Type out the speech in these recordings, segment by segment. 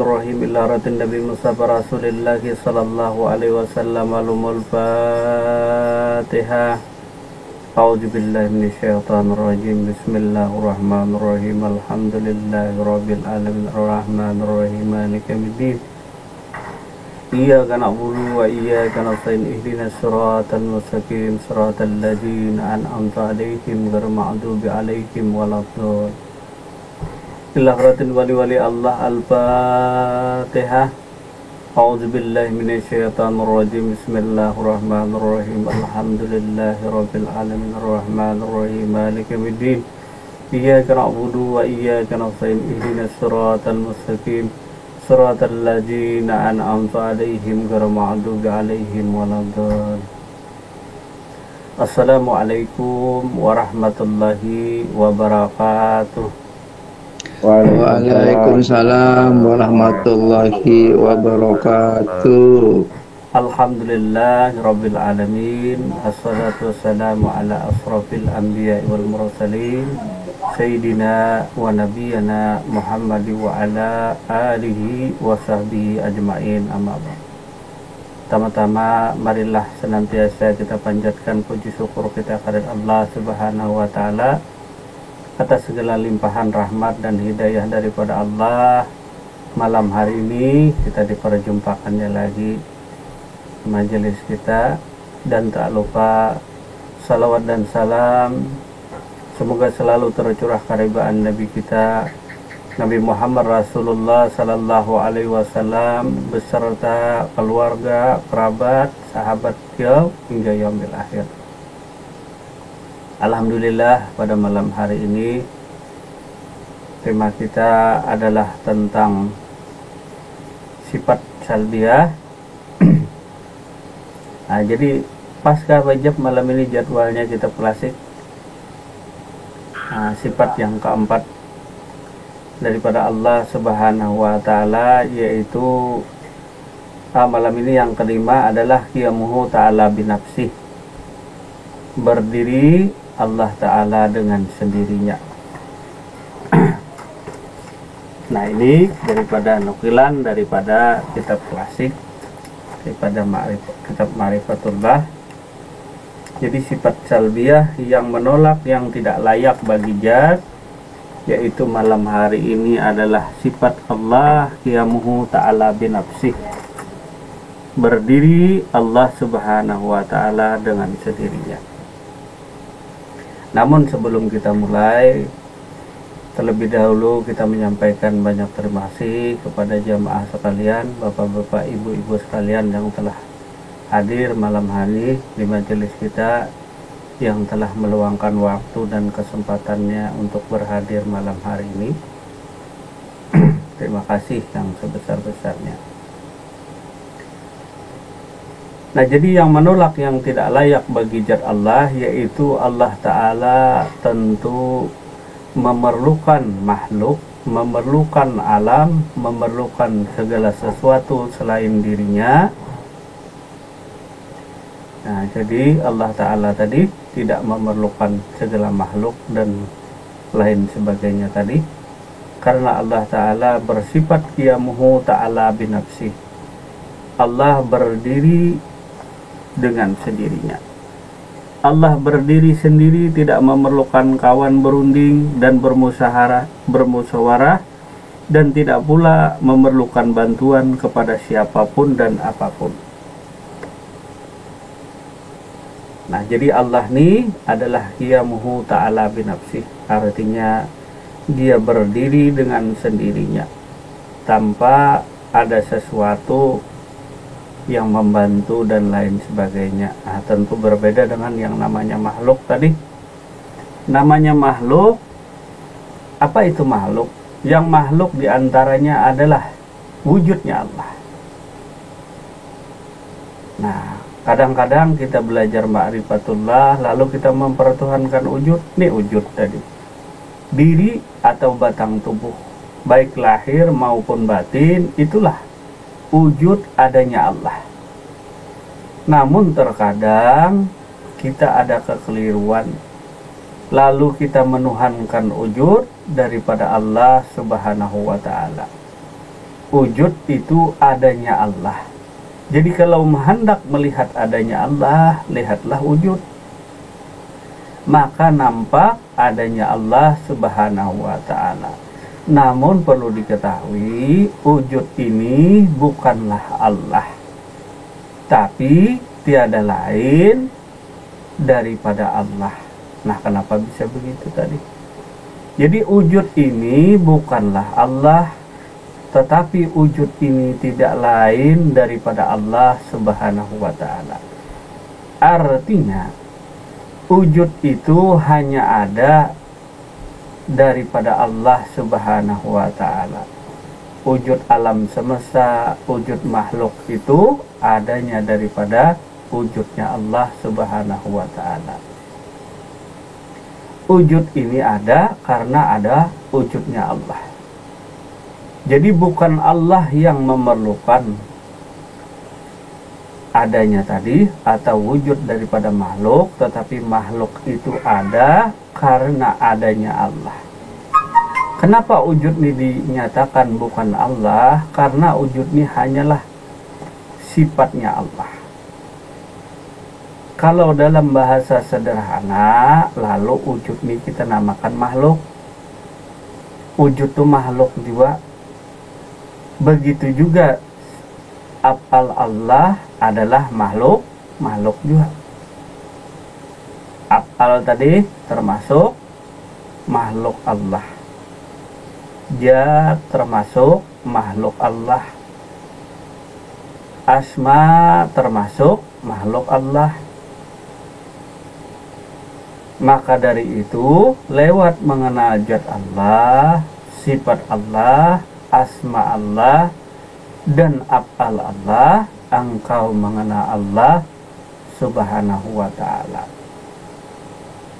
Bismillahirrahmanirrahim. Ila ratin Nabi Mustafa Rasulillah sallallahu alaihi wasallam. Alumul Fatihah. A'udzu billahi minasyaitonir rajim. Bismillahirrahmanirrahim. Alhamdulillahirabbil alamin arrahmanir rahim maliki yaumiddin. Iyyaka na'budu wa iyyaka nasta'in ihdinas siratal mustaqim siratal ladzina an'amta 'alaihim ghairil maghdubi 'alaihim waladdallin. Ilahatin wali Allah. Al-Fatihah. A'udzu billahi minasyaitonir rajim. Bismillahirrahmanirrahim. Alhamdulillahirabbil alamin arrahmanir rahim maliki yaumiddin. Iyyaka na'budu wa iyyaka nasta'in ihdinas siratal mustaqim siratal ladzina an'amta 'alaihim ghairil maghdubi 'alaihim waladdallin. Assalamualaikum warahmatullahi wabarakatuh. Waalaikumsalam warahmatullahi wabarakatuh. Alhamdulillahirabbil alamin. Assalatu wassalamu ala asrofil anbiya wal mursalin sayyidina wa nabiyyana Muhammad wa ala alihi wa sahbihi ajmain, amma ba'd. Pertama-tama marilah senantiasa kita panjatkan puji syukur kita kepada Allah Subhanahu wa taala atas segala limpahan rahmat dan hidayah daripada Allah. Malam hari ini kita diperjumpakannya lagi majelis kita, dan tak lupa salawat dan salam semoga selalu tercurah karibaan Nabi kita Nabi Muhammad Rasulullah Sallallahu Alaihi Wasallam beserta keluarga, kerabat, sahabat beliau hingga yaumil akhir. Alhamdulillah, pada malam hari ini tema kita adalah tentang sifat salbiah. Nah, jadi pasca wajib malam ini jadwalnya kita klasik. Sifat yang keempat daripada Allah Subhanahu wa taala, yaitu malam ini yang kelima adalah qiyamuhu ta'ala binafsih, berdiri Allah Ta'ala dengan sendirinya. Nah, ini daripada nukilan daripada kitab klasik, daripada kitab Ma'rifatullah. Jadi sifat salbiyah yang menolak yang tidak layak bagi zat, yaitu malam hari ini adalah sifat Allah qiyamuhu ta'ala binafsih, berdiri Allah Subhanahu wa ta'ala dengan sendirinya. Namun sebelum kita mulai, terlebih dahulu kita menyampaikan banyak terima kasih kepada jamaah sekalian, bapak-bapak, ibu-ibu sekalian yang telah hadir malam hari di majelis kita, yang telah meluangkan waktu dan kesempatannya untuk berhadir malam hari ini. Terima kasih yang sebesar-besarnya. Nah, jadi yang menolak yang tidak layak bagi zat Allah, yaitu Allah Ta'ala tentu memerlukan makhluk, memerlukan alam, memerlukan segala sesuatu selain dirinya. Nah, jadi Allah Ta'ala tadi tidak memerlukan segala makhluk dan lain sebagainya tadi, karena Allah Ta'ala bersifat qiyamuhu ta'ala binafsih. Allah berdiri dengan sendirinya. Allah berdiri sendiri, tidak memerlukan kawan berunding dan bermusyawarah, dan tidak pula memerlukan bantuan kepada siapapun dan apapun. Nah, jadi Allah ini adalah qiyamuhu ta'ala binafsih, artinya dia berdiri dengan sendirinya tanpa ada sesuatu yang membantu dan lain sebagainya. Nah, tentu berbeda dengan yang namanya makhluk tadi. Namanya makhluk, apa itu makhluk? Yang makhluk diantaranya adalah wujudnya Allah. Nah, kadang-kadang kita belajar ma'rifatullah lalu kita mempertuhankan wujud. Ini wujud tadi, diri atau batang tubuh, baik lahir maupun batin, itulah wujud adanya Allah. Namun terkadang kita ada kekeliruan, lalu kita menuhankan wujud daripada Allah Subhanahu wa ta'ala. wujud itu adanya Allah. Jadi kalau hendak melihat adanya Allah, lihatlah wujud. Maka nampak adanya Allah Subhanahu wa ta'ala. Namun perlu diketahui, wujud ini bukanlah Allah, tapi tiada lain daripada Allah. Nah, kenapa bisa begitu tadi? Jadi wujud ini bukanlah Allah, tetapi wujud ini tidak lain daripada Allah Subhanahu wa ta'ala. Artinya wujud itu hanya ada daripada Allah Subhanahu wa ta'ala. Wujud alam semesta, wujud makhluk itu adanya daripada wujudnya Allah Subhanahu wa ta'ala. Wujud ini ada karena ada wujudnya Allah. Jadi bukan Allah yang memerlukan adanya tadi atau wujud daripada makhluk, tetapi makhluk itu ada karena adanya Allah. Kenapa wujud ini dinyatakan bukan Allah? Karena wujud ini hanyalah sifatnya Allah. Kalau dalam bahasa sederhana, lalu wujud ini kita namakan makhluk. Wujud itu makhluk juga. Begitu juga af'al Allah adalah makhluk juga. Af'al tadi termasuk makhluk Allah. Zat termasuk makhluk Allah. Asma termasuk makhluk Allah. Maka dari itu, lewat mengenal zat Allah, sifat Allah, asma Allah, dan af'al Allah, engkau mengenal Allah Subhanahu wa ta'ala.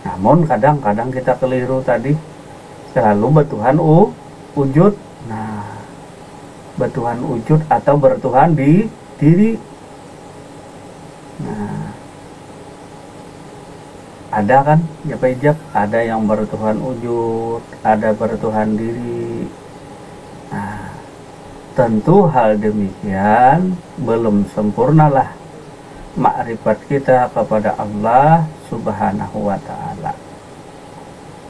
Namun kadang-kadang kita keliru tadi, selalu bertuhan wujud. Nah, bertuhan wujud atau bertuhan di diri. Nah, ada kan ya Pak Ijab, ada yang bertuhan wujud, ada bertuhan diri. Nah, tentu hal demikian belum sempurnalah makrifat kita kepada Allah Subhanahu wa ta'ala.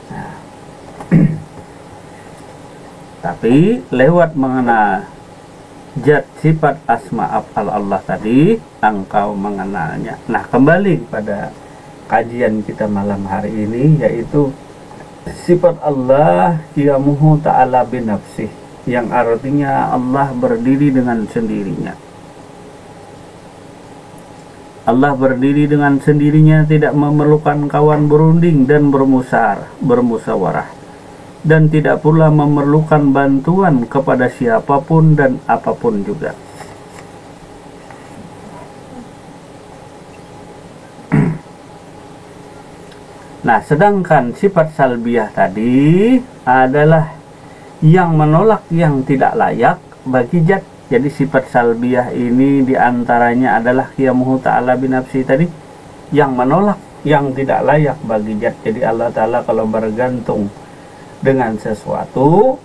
Nah, tapi lewat mengenal zat sifat asma af'al Allah tadi, engkau mengenalnya. Nah, kembali pada kajian kita malam hari ini, yaitu sifat Allah qiyamuhu ta'ala binafsih, yang artinya Allah berdiri dengan sendirinya. Allah berdiri dengan sendirinya, tidak memerlukan kawan berunding dan bermusyawarah, dan tidak pula memerlukan bantuan kepada siapapun dan apapun juga. Nah, sedangkan sifat salbiyah tadi adalah yang menolak yang tidak layak bagi zat. Jadi sifat salbiyah ini diantaranya adalah qiyamuhu ta'ala binafsi tadi, yang menolak yang tidak layak bagi zat. Jadi Allah Ta'ala kalau bergantung dengan sesuatu,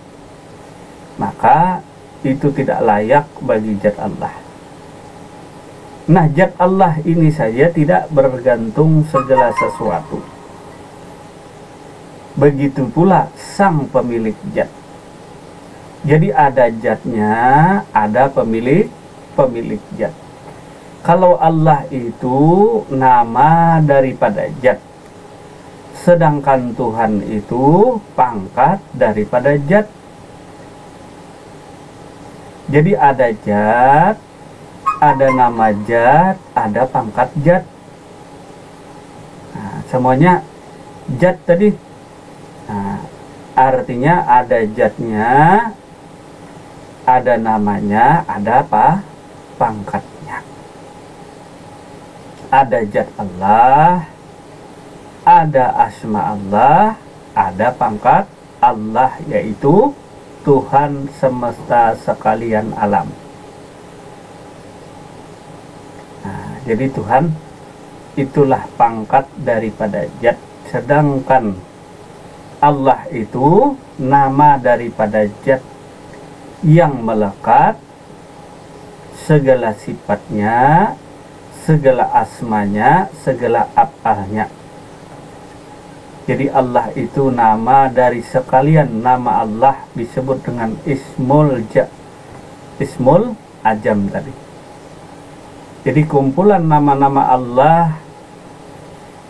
maka itu tidak layak bagi zat Allah. Nah, zat Allah ini saja tidak bergantung segala sesuatu. Begitu pula sang pemilik zat. Jadi ada zatnya, ada pemilik zat. Kalau Allah itu nama daripada zat, sedangkan Tuhan itu pangkat daripada zat. Jadi ada zat, ada nama zat, ada pangkat zat. Nah, semuanya zat tadi. Nah, artinya ada zatnya, ada namanya, ada apa? Pangkatnya. Ada zat Allah, ada asma Allah, ada pangkat Allah, yaitu Tuhan semesta sekalian alam. Nah, jadi Tuhan itulah pangkat daripada zat, sedangkan Allah itu nama daripada zat, yang melekat segala sifatnya, segala asmanya, segala af'alnya. Jadi Allah itu nama dari sekalian nama Allah disebut dengan Ismul Ajam tadi. Jadi kumpulan nama-nama Allah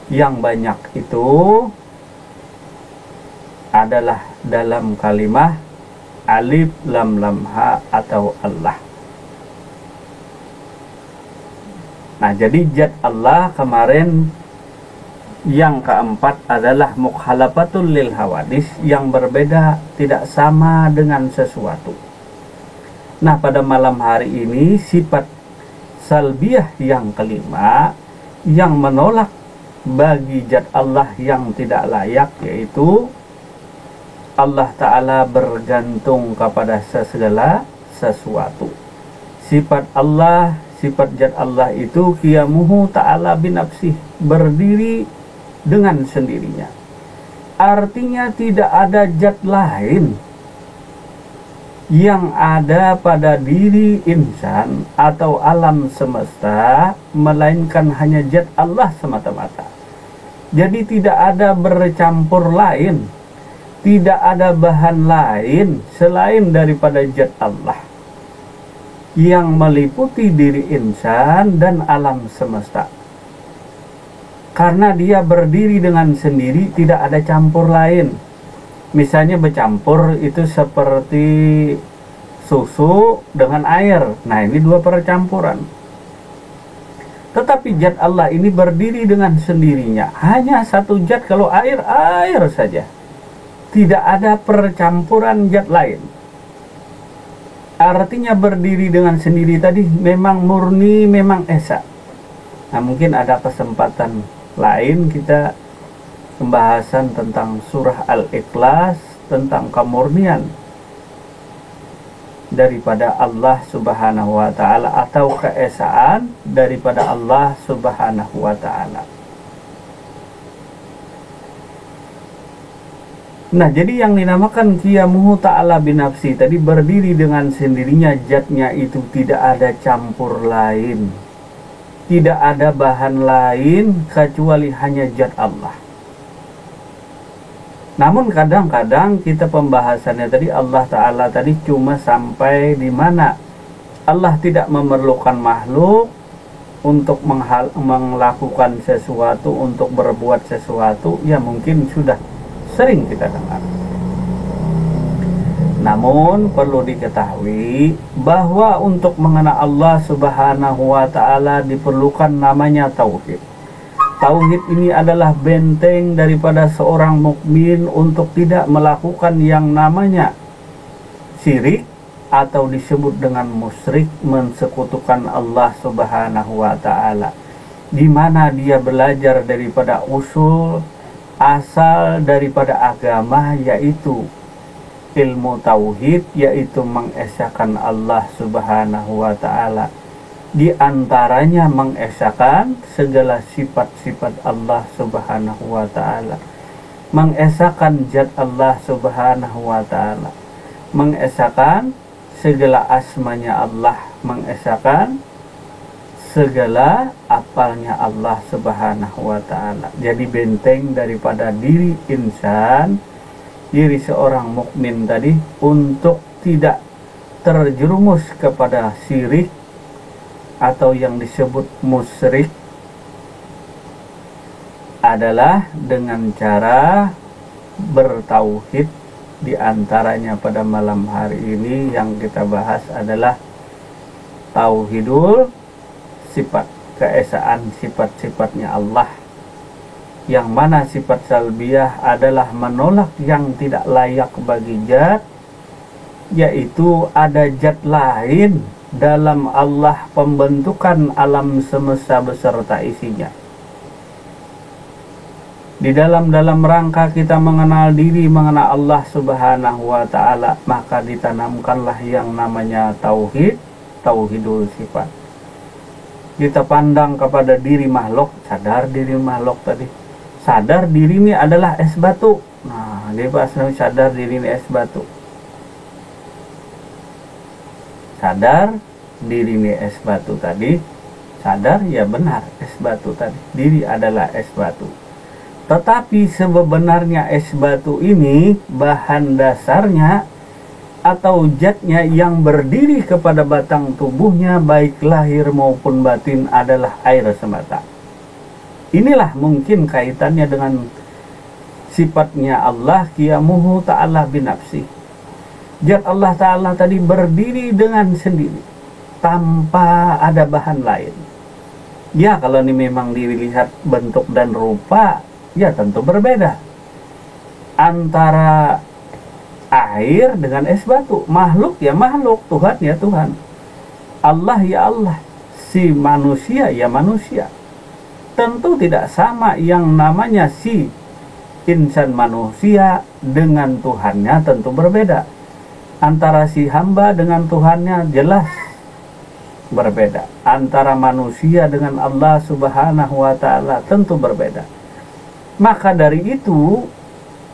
yang banyak itu adalah dalam kalimah alif lam lam ha atau Allah. Nah, jadi zat Allah kemarin yang keempat adalah mukhalafatul lil hawadis, yang berbeda, tidak sama dengan sesuatu. Nah, pada malam hari ini sifat salbiyah yang kelima yang menolak bagi zat Allah yang tidak layak, yaitu Allah Ta'ala bergantung kepada segala sesuatu. Sifat Allah, sifat zat Allah itu qiyamuhu ta'ala binafsih, berdiri dengan sendirinya. Artinya tidak ada zat lain yang ada pada diri insan atau alam semesta melainkan hanya zat Allah semata-mata. Jadi tidak ada bercampur lain, tidak ada bahan lain selain daripada zat Allah yang meliputi diri insan dan alam semesta. Karena dia berdiri dengan sendiri, tidak ada campur lain. Misalnya bercampur itu seperti susu dengan air. Nah, ini dua percampuran. Tetapi zat Allah ini berdiri dengan sendirinya. Hanya satu zat, kalau air, air saja. Tidak ada percampuran zat lain. Artinya berdiri dengan sendiri tadi memang murni, memang esa. Nah, mungkin ada kesempatan lain kita pembahasan tentang surah Al-Ikhlas, tentang kemurnian daripada Allah Subhanahu wa Ta'ala, atau keesaan daripada Allah Subhanahu wa Ta'ala. Nah, jadi yang dinamakan qiyamuhu ta'ala binafsi tadi, berdiri dengan sendirinya, zatnya itu tidak ada campur lain, tidak ada bahan lain kecuali hanya zat Allah. Namun kadang-kadang kita pembahasannya tadi Allah Ta'ala tadi cuma sampai di mana Allah tidak memerlukan makhluk untuk melakukan sesuatu, untuk berbuat sesuatu, ya mungkin sudah sering kita dengar. Namun perlu diketahui bahwa untuk mengenal Allah Subhanahu wa Ta'ala diperlukan namanya tauhid. Tauhid ini adalah benteng daripada seorang mukmin untuk tidak melakukan yang namanya syirik atau disebut dengan musyrik, mensekutukan Allah Subhanahu wa Ta'ala, di mana dia belajar daripada usul asal daripada agama, yaitu ilmu tauhid, yaitu mengesahkan Allah Subhanahu wa Ta'ala. Di antaranya mengesahkan segala sifat-sifat Allah Subhanahu wa Ta'ala, mengesahkan zat Allah Subhanahu wa Ta'ala, mengesahkan segala asmanya Allah, mengesahkan segala apalnya Allah Subhanahu wa Ta'ala. Jadi benteng daripada diri insan, diri seorang mukmin tadi, untuk tidak terjerumus kepada syirik atau yang disebut musyrik adalah dengan cara bertauhid. Di antaranya pada malam hari ini yang kita bahas adalah tauhidul sifat, keesaan sifat-sifatnya Allah, yang mana sifat salbiyah adalah menolak yang tidak layak bagi zat, yaitu ada zat lain dalam Allah pembentukan alam semesta beserta isinya. Di dalam rangka kita mengenal diri, mengenal Allah Subhanahu wa Ta'ala, maka ditanamkanlah yang namanya tauhid, tauhidul sifat. Kita pandang kepada diri makhluk, sadar diri makhluk tadi, sadar diri ini adalah es batu. Nah, dia pas sadar diri ini es batu. sadar diri ini es batu tadi, sadar ya benar es batu tadi, diri adalah es batu. Tetapi sebenarnya es batu ini bahan dasarnya atau zatnya yang berdiri kepada batang tubuhnya baik lahir maupun batin adalah air semata. Inilah mungkin kaitannya dengan sifatnya Allah qiyamuhu ta'ala binafsi. Zat Allah Ta'ala tadi berdiri dengan sendiri tanpa ada bahan lain. Ya kalau ini memang dilihat bentuk dan rupa, ya tentu berbeda antara air dengan es batu. Makhluk ya makhluk, Tuhan ya Tuhan, Allah ya Allah, si manusia ya manusia. Tentu tidak sama yang namanya si insan manusia dengan Tuhannya, tentu berbeda. Antara si hamba dengan Tuhannya jelas berbeda. Antara manusia dengan Allah Subhanahu wa Ta'ala tentu berbeda. Maka dari itu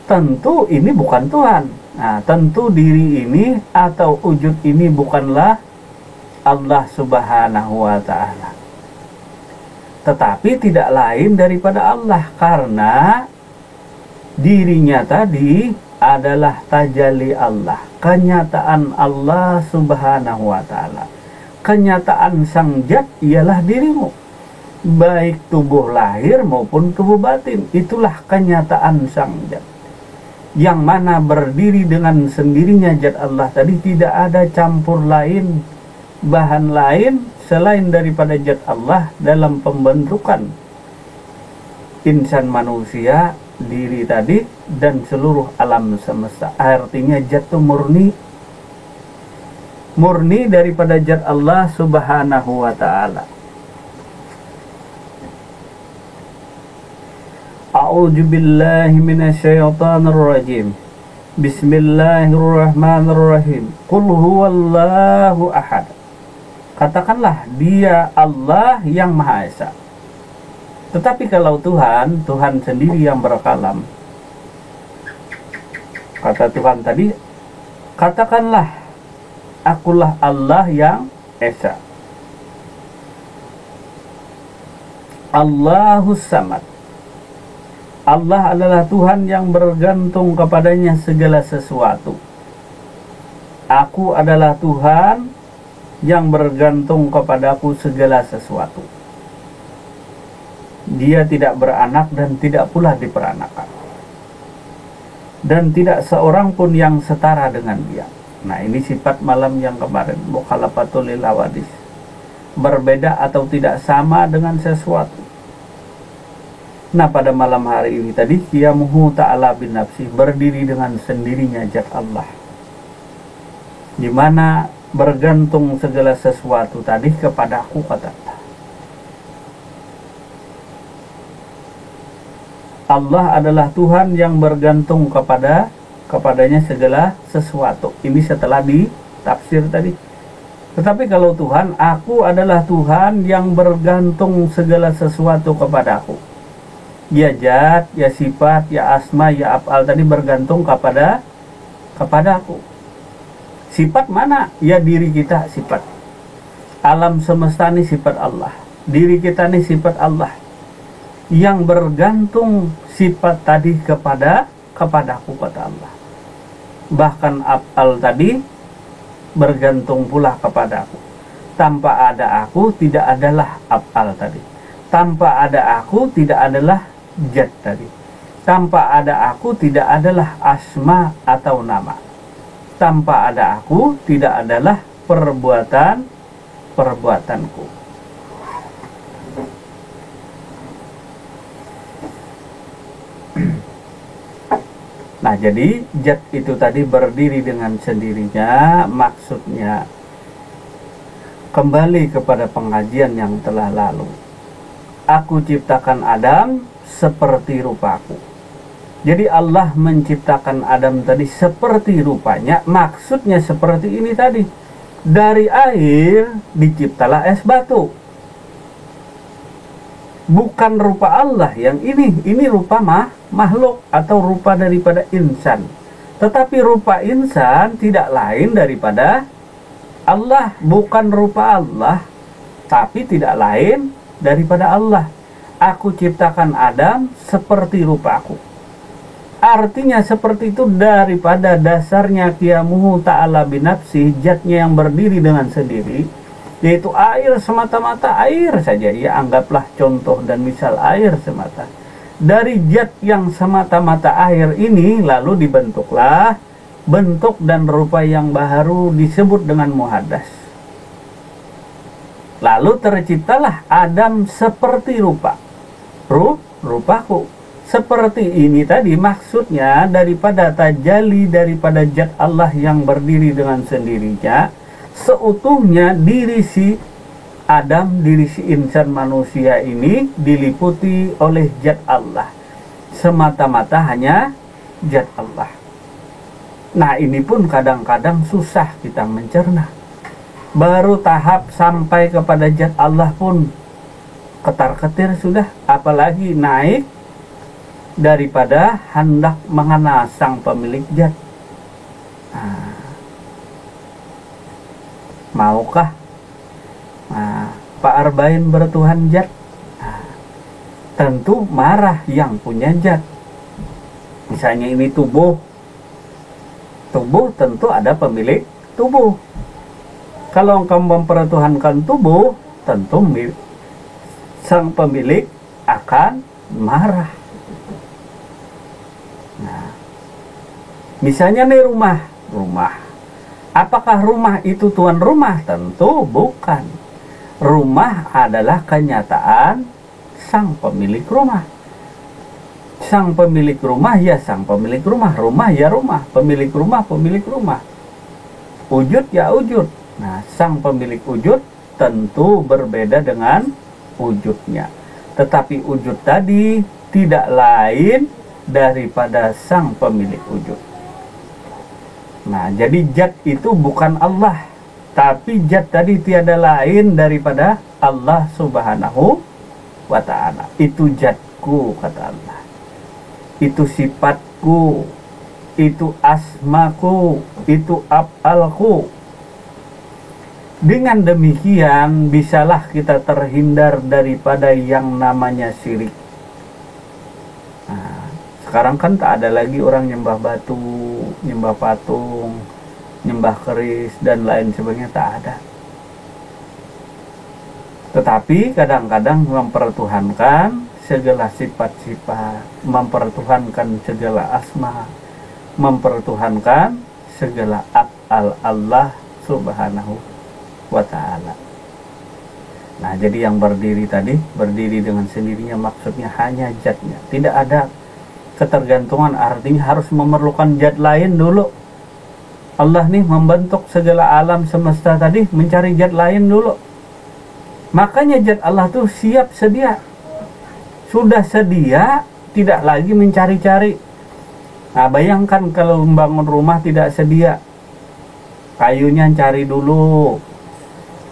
tentu ini bukan Tuhan. Nah, tentu diri ini atau wujud ini bukanlah Allah Subhanahu wa Ta'ala, tetapi tidak lain daripada Allah, karena dirinya tadi adalah tajalli Allah, kenyataan Allah Subhanahu wa Ta'ala. Kenyataan sang zat ialah dirimu, baik tubuh lahir maupun tubuh batin. Itulah kenyataan sang zat, yang mana berdiri dengan sendirinya zat Allah tadi, tidak ada campur lain, bahan lain selain daripada zat Allah dalam pembentukan insan manusia, diri tadi, dan seluruh alam semesta. Artinya zat itu murni daripada zat Allah Subhanahu wa Ta'ala. A'udzu billahi minasyaitonir rajim. Bismillahirrahmanirrahim. Qul huwallahu ahad. Katakanlah dia Allah yang Maha Esa. Tetapi kalau Tuhan sendiri yang berkalam. Kata Tuhan tadi, katakanlah akulah Allah yang Esa. Allahus Samad. Allah adalah Tuhan yang bergantung kepadanya segala sesuatu. Aku adalah Tuhan yang bergantung kepadaku segala sesuatu. Dia tidak beranak dan tidak pula diperanakan, dan tidak seorang pun yang setara dengan dia. Nah, ini sifat malam yang kemarin, mukhalafatul lil hawadis, berbeda atau tidak sama dengan sesuatu. Nah, pada malam hari ini tadi, qiyamuhu ta'ala bin nafsi, berdiri dengan sendirinya zat Allah, di mana bergantung segala sesuatu tadi kepadaku, kata Allah adalah Tuhan yang bergantung kepadanya segala sesuatu. Ini setelah ditafsir tadi. Tetapi kalau Tuhan, aku adalah Tuhan yang bergantung segala sesuatu kepadaku. Ya zat, ya sifat, ya asma, ya af'al tadi bergantung kepadaku. Sifat mana? Ya diri kita sifat. Alam semesta ini sifat Allah. Diri kita ini sifat Allah. Yang bergantung sifat tadi kepadaku, kata Allah. Bahkan af'al tadi bergantung pula kepadaku. Tanpa ada aku tidak adalah af'al tadi. Tanpa ada aku tidak adalah zat tadi. Tanpa ada aku tidak adalah asma atau nama. Tanpa ada aku tidak adalah perbuatanku. Nah, jadi zat itu tadi berdiri dengan sendirinya, maksudnya kembali kepada pengajian yang telah lalu. Aku ciptakan Adam seperti rupaku. Jadi Allah menciptakan Adam tadi seperti rupanya, maksudnya seperti ini tadi. Dari air diciptalah es batu. Bukan rupa Allah yang ini rupa makhluk atau rupa daripada insan. Tetapi rupa insan tidak lain daripada Allah bukan rupa Allah, tapi tidak lain daripada Allah. Aku ciptakan Adam seperti rupaku. Artinya seperti itu daripada dasarnya qiyamuhu ta'ala binafsi, zatnya yang berdiri dengan sendiri, yaitu air semata-mata, air saja, ya anggaplah contoh dan misal air semata. Dari zat yang semata-mata air ini lalu dibentuklah bentuk dan rupa yang baru disebut dengan muhaddas. Lalu terciptalah Adam seperti rupaku. Seperti ini tadi maksudnya daripada tajalli, daripada zat Allah yang berdiri dengan sendirinya, seutuhnya diri si Adam, diri si insan manusia ini diliputi oleh zat Allah. Semata-mata hanya zat Allah. Nah, ini pun kadang-kadang susah kita mencerna. Baru tahap sampai kepada zat Allah pun ketar-ketir sudah, apalagi naik daripada hendak mengenal sang pemilik zat. Maukah Pak Arba'in bertuhan zat? Tentu marah yang punya zat. Misalnya ini tubuh tentu ada pemilik tubuh. Kalau engkau mempertuhankan tubuh, tentu sang pemilik akan marah. Misalnya nih rumah. Apakah rumah itu tuan rumah? Tentu bukan. Rumah adalah kenyataan sang pemilik rumah. Sang pemilik rumah ya sang pemilik rumah. Rumah ya rumah. Pemilik rumah. Wujud ya wujud. Nah, sang pemilik wujud tentu berbeda dengan wujudnya. Tetapi wujud tadi tidak lain daripada sang pemilik wujud. Nah, jadi zat itu bukan Allah, tapi zat tadi tiada lain daripada Allah Subhanahu wa ta'ala. Itu zatku, kata Allah. Itu sifatku, itu asmaku, itu af'alku. Dengan demikian bisalah kita terhindar daripada yang namanya syirik. Nah, sekarang kan tak ada lagi orang nyembah batu, nyembah patung, nyembah keris, dan lain sebagainya, tak ada. Tetapi kadang-kadang mempertuhankan segala sifat-sifat, mempertuhankan segala asma, mempertuhankan segala af'al Allah Subhanahu wa ta'ala. Nah, jadi yang berdiri tadi, berdiri dengan sendirinya maksudnya hanya zatnya. Tidak ada ketergantungan, artinya harus memerlukan zat lain dulu. Allah nih membentuk segala alam semesta tadi mencari zat lain dulu. Makanya zat Allah tuh siap sedia. Sudah sedia, tidak lagi mencari-cari. Nah, bayangkan kalau membangun rumah tidak sedia. Kayunya cari dulu,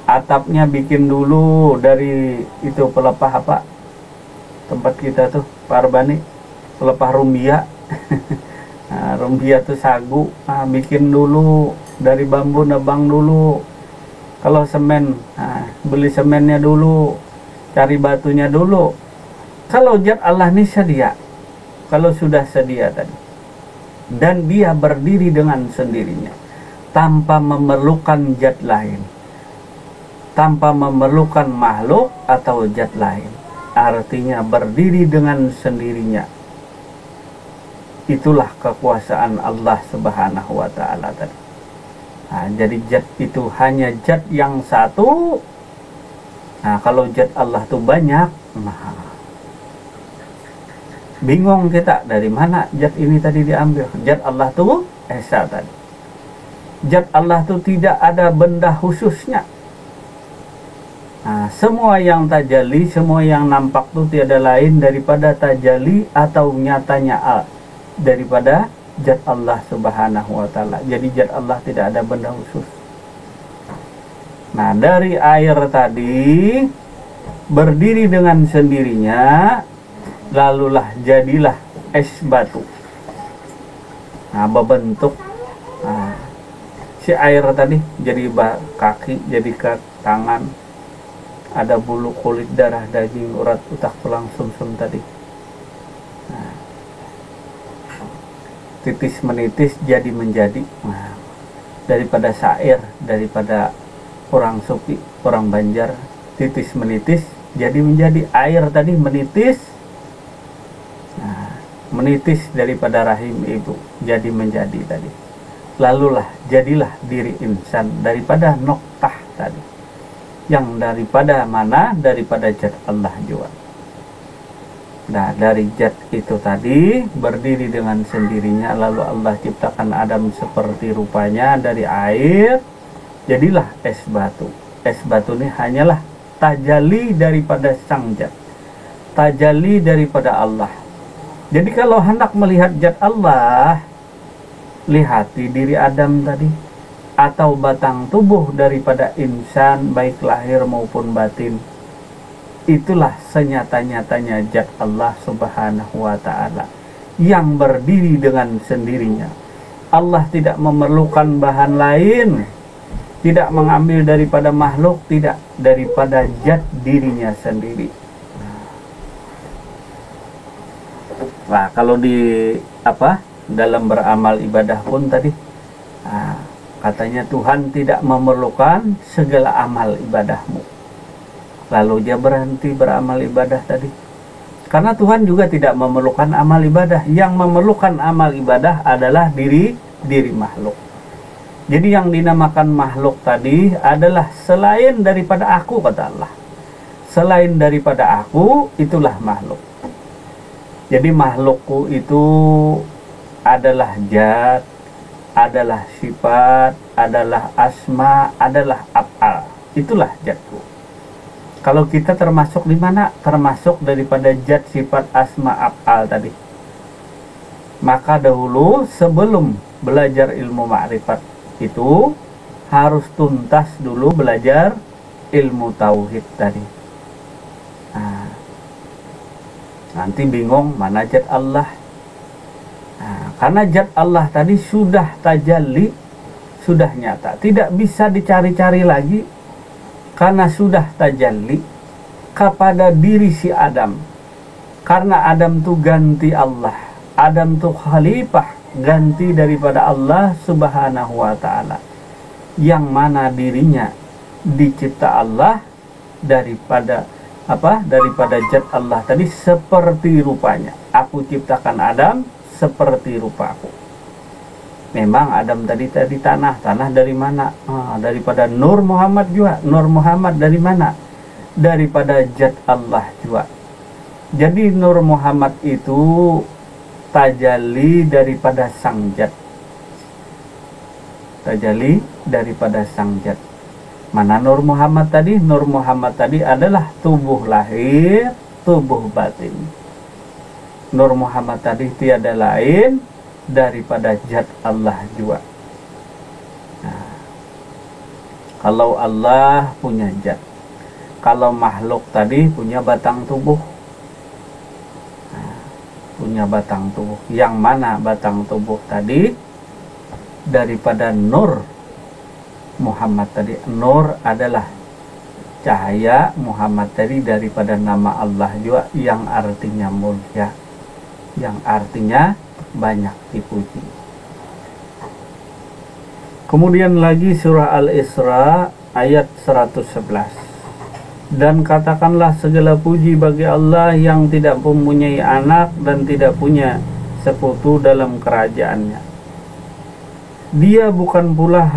atapnya bikin dulu dari itu pelepah apa? Tempat kita tuh, Pak Arbani, pelepah rumbia. Nah, rumbia tuh sagu, nah, bikin dulu dari bambu, nebang dulu. Kalau semen, nah, beli semennya dulu, cari batunya dulu. Kalau zat Allah ini sedia, kalau sudah sedia tadi, dan dia berdiri dengan sendirinya, tanpa memerlukan zat lain, tanpa memerlukan makhluk atau zat lain, artinya berdiri dengan sendirinya. Itulah kekuasaan Allah Subhanahu wa ta'ala tadi. Nah, jadi zat itu hanya zat yang satu. Nah, kalau zat Allah itu banyak, nah, bingung kita dari mana zat ini tadi diambil. Zat Allah itu esa tadi. Zat Allah itu tidak ada benda khususnya. Nah, semua yang tajalli, semua yang nampak itu tiada lain daripada tajalli atau nyatanya daripada zat Allah Subhanahu wa ta'ala. Jadi zat Allah tidak ada benda khusus. Nah, dari air tadi berdiri dengan sendirinya, lalulah jadilah es batu. Nah, berbentuk si air tadi jadi kaki, jadi ke tangan, ada bulu, kulit, darah, daging, urat, utak, tulang, sumsum tadi. Nah, titis menitis jadi menjadi. Nah, daripada syair, daripada orang sufi, orang Banjar, titis menitis jadi menjadi air tadi menitis. Nah, menitis daripada rahim ibu jadi menjadi tadi. Lalulah jadilah diri insan daripada noktah tadi. Yang daripada mana? Daripada zat Allah juga. Nah, dari zat itu tadi berdiri dengan sendirinya, lalu Allah ciptakan Adam seperti rupanya dari air, jadilah es batu. Es batu ini hanyalah tajalli daripada sang zat, tajalli daripada Allah. Jadi kalau hendak melihat zat Allah, lihati diri Adam tadi, atau batang tubuh daripada insan baik lahir maupun batin. Itulah senyata-nyatanya zat Allah subhanahu wa ta'ala yang berdiri dengan sendirinya. Allah tidak memerlukan bahan lain, tidak mengambil daripada makhluk, tidak, daripada zat dirinya sendiri. Nah, kalau di dalam beramal ibadah pun tadi katanya Tuhan tidak memerlukan segala amal ibadahmu. Lalu dia berhenti beramal ibadah tadi. Karena Tuhan juga tidak memerlukan amal ibadah. Yang memerlukan amal ibadah adalah diri makhluk. Jadi yang dinamakan makhluk tadi adalah selain daripada aku, kata Allah. Selain daripada aku, itulah makhluk. Jadi makhlukku itu adalah zat, adalah sifat, adalah asma, adalah af'al. Itulah zatku. Kalau kita termasuk di mana? Termasuk daripada zat, sifat, asma, af'al tadi. Maka dahulu sebelum belajar ilmu ma'rifat itu harus tuntas dulu belajar ilmu tauhid tadi. Nah, nanti bingung mana zat Allah. Nah, karena zat Allah tadi sudah tajalli, sudah nyata, tidak bisa dicari-cari lagi. Karena sudah tajalli kepada diri si Adam. Karena Adam itu ganti Allah, Adam itu khalifah, ganti daripada Allah subhanahu wa ta'ala, yang mana dirinya dicipta Allah daripada daripada zat Allah tadi seperti rupanya. Aku ciptakan Adam seperti rupaku. Memang Adam tadi tanah dari mana? Daripada Nur Muhammad juga. Nur Muhammad dari mana? Daripada zat Allah juga. Jadi Nur Muhammad itu tajalli daripada sang zat. Tajalli daripada sang zat. Mana Nur Muhammad tadi? Nur Muhammad tadi adalah tubuh lahir, tubuh batin. Nur Muhammad tadi tiada lain daripada zat Allah juga. Nah, kalau Allah punya zat, kalau makhluk tadi punya batang tubuh. Nah, punya batang tubuh. Yang mana batang tubuh tadi? Daripada Nur Muhammad tadi. Nur adalah cahaya, Muhammad tadi daripada nama Allah juga yang artinya mulia, yang artinya banyak dipuji. Kemudian lagi surah Al-Isra ayat 111. Dan katakanlah segala puji bagi Allah yang tidak mempunyai anak dan tidak punya sekutu dalam kerajaannya. Dia bukan pula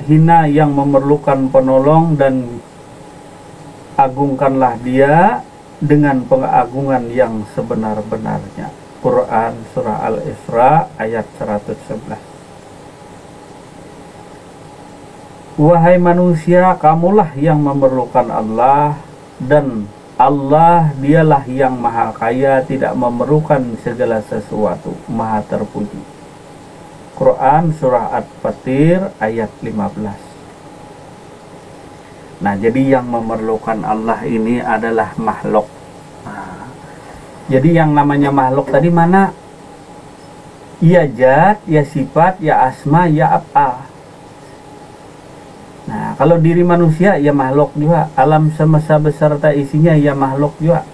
hina yang memerlukan penolong, dan agungkanlah dia dengan pengagungan yang sebenar-benarnya. Quran surah Al-Isra ayat 111. Wahai manusia, kamulah yang memerlukan Allah, dan Allah dialah yang maha kaya, tidak memerlukan segala sesuatu, maha terpuji. Quran surah At-Fatir ayat 15. Nah, jadi yang memerlukan Allah ini adalah makhluk. Nah, jadi yang namanya makhluk tadi mana? Ya zat, ya sifat, ya asma, ya af'al. Nah, kalau diri manusia ya makhluk juga, alam semesta beserta isinya ya makhluk juga.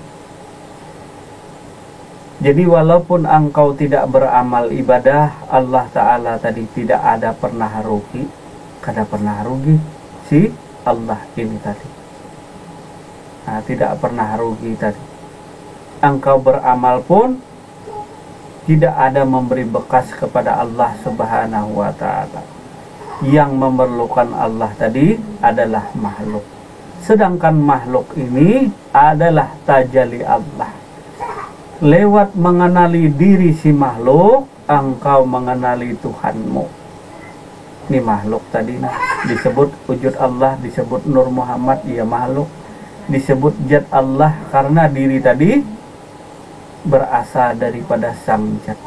Jadi walaupun engkau tidak beramal ibadah, Allah Ta'ala tadi tidak ada pernah rugi, kada pernah rugi si Allah ini tadi. Nah, tidak pernah rugi tadi. Engkau beramal pun tidak ada memberi bekas kepada Allah Subhanahu wa Ta'ala. Yang memerlukan Allah tadi adalah makhluk. Sedangkan makhluk ini adalah tajalli Allah. Lewat mengenali diri si makhluk, engkau mengenali Tuhanmu. Ini makhluk tadi disebut wujud Allah, disebut Nur Muhammad, ia makhluk. Disebut zat Allah karena diri tadi berasal daripada sang zat.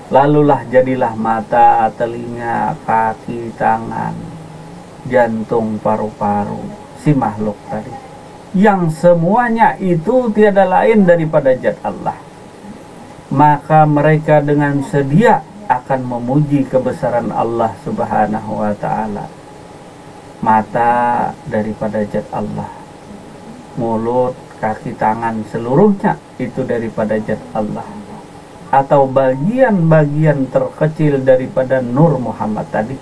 Lalulah jadilah mata, telinga, kaki, tangan, jantung, paru-paru si makhluk tadi. Yang semuanya itu tiada lain daripada zat Allah. Maka mereka dengan sedia akan memuji kebesaran Allah Subhanahu wa Ta'ala. Mata daripada zat Allah, mulut, kaki, tangan, seluruhnya itu daripada zat Allah, atau bagian-bagian terkecil daripada Nur Muhammad tadi.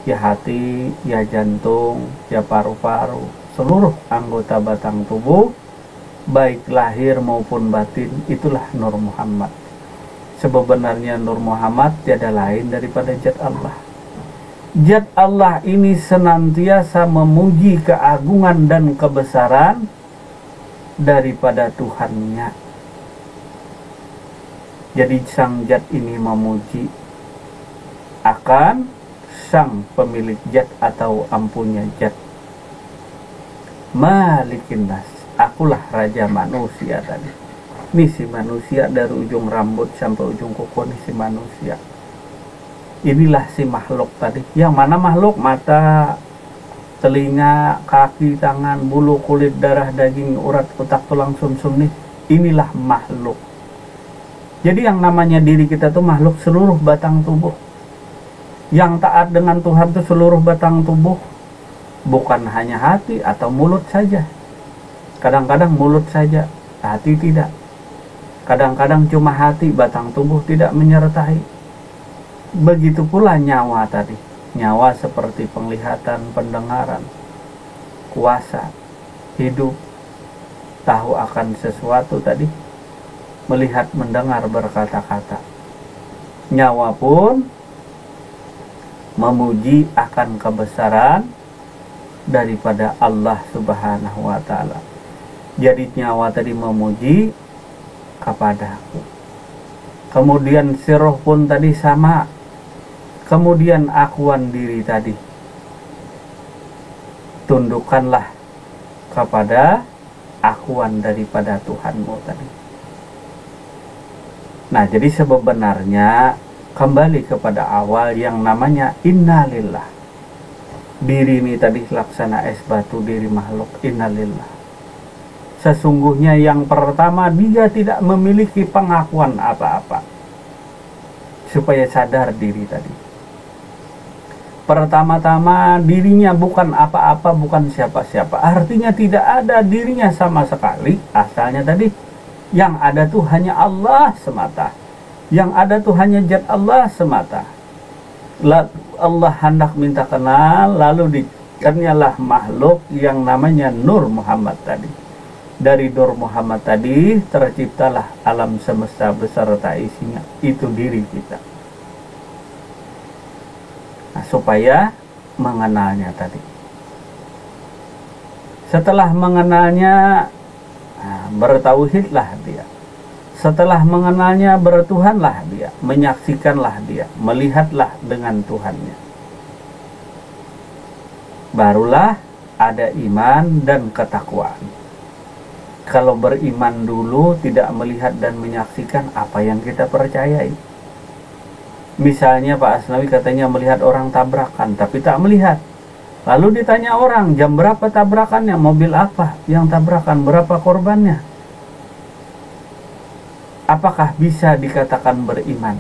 Ya hati, ya jantung, ya paru-paru, seluruh anggota batang tubuh, baik lahir maupun batin, itulah Nur Muhammad. Sebenarnya Nur Muhammad tiada lain daripada zat Allah. Zat Allah ini senantiasa memuji keagungan dan kebesaran daripada Tuhannya. Jadi sang zat ini memuji akan sang pemilik zat atau ampunya zat. Malikin nas, akulah raja manusia tadi. Ini si manusia dari ujung rambut sampai ujung kuku, ini si manusia. Inilah si makhluk tadi. Yang mana makhluk? Mata, telinga, kaki, tangan, bulu, kulit, darah, daging, urat, otak, tulang, sumsum nih. Inilah makhluk. Jadi yang namanya diri kita tuh makhluk seluruh batang tubuh. Yang taat dengan Tuhan tuh seluruh batang tubuh. Bukan hanya hati atau mulut saja. Kadang-kadang mulut saja, hati tidak. Kadang-kadang cuma hati, batang tubuh tidak menyertai. Begitu pula nyawa tadi. Nyawa seperti penglihatan, pendengaran, kuasa, hidup, tahu akan sesuatu tadi. Melihat, mendengar, berkata-kata. Nyawa pun memuji akan kebesaran daripada Allah Subhanahu wa Ta'ala. Jadi nyawa tadi memuji kepadaku. Kemudian si roh pun tadi sama. Kemudian akuan diri tadi, tundukkanlah kepada akuan daripada Tuhanmu tadi. Nah, jadi sebenarnya kembali kepada awal yang namanya innalillah. Diri ini tadi laksana es batu, diri makhluk, innalillah. Sesungguhnya yang pertama, dia tidak memiliki pengakuan apa-apa. Supaya sadar diri tadi. Pertama-tama dirinya bukan apa-apa, bukan siapa-siapa. Artinya tidak ada dirinya sama sekali. Asalnya tadi yang ada tuh hanya Allah semata. Yang ada tuh hanya zat Allah semata. Allah hendak minta kenal, lalu dikenyalah makhluk yang namanya Nur Muhammad tadi. Dari Nur Muhammad tadi terciptalah alam semesta beserta isinya. Itu diri kita. Nah, supaya mengenalnya tadi. Setelah mengenalnya, bertauhidlah dia. Setelah mengenalnya, bertuhanlah dia, menyaksikanlah dia, melihatlah dengan Tuhannya. Barulah ada iman dan ketakwaan. Kalau beriman dulu tidak melihat dan menyaksikan, apa yang kita percayai? Misalnya Pak Asnawi katanya melihat orang tabrakan, tapi tak melihat. Lalu ditanya orang, jam berapa tabrakannya, mobil apa yang tabrakan, berapa korbannya? Apakah bisa dikatakan beriman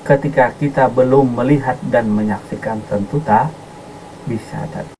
ketika kita belum melihat dan menyaksikan? Tentu tak bisa.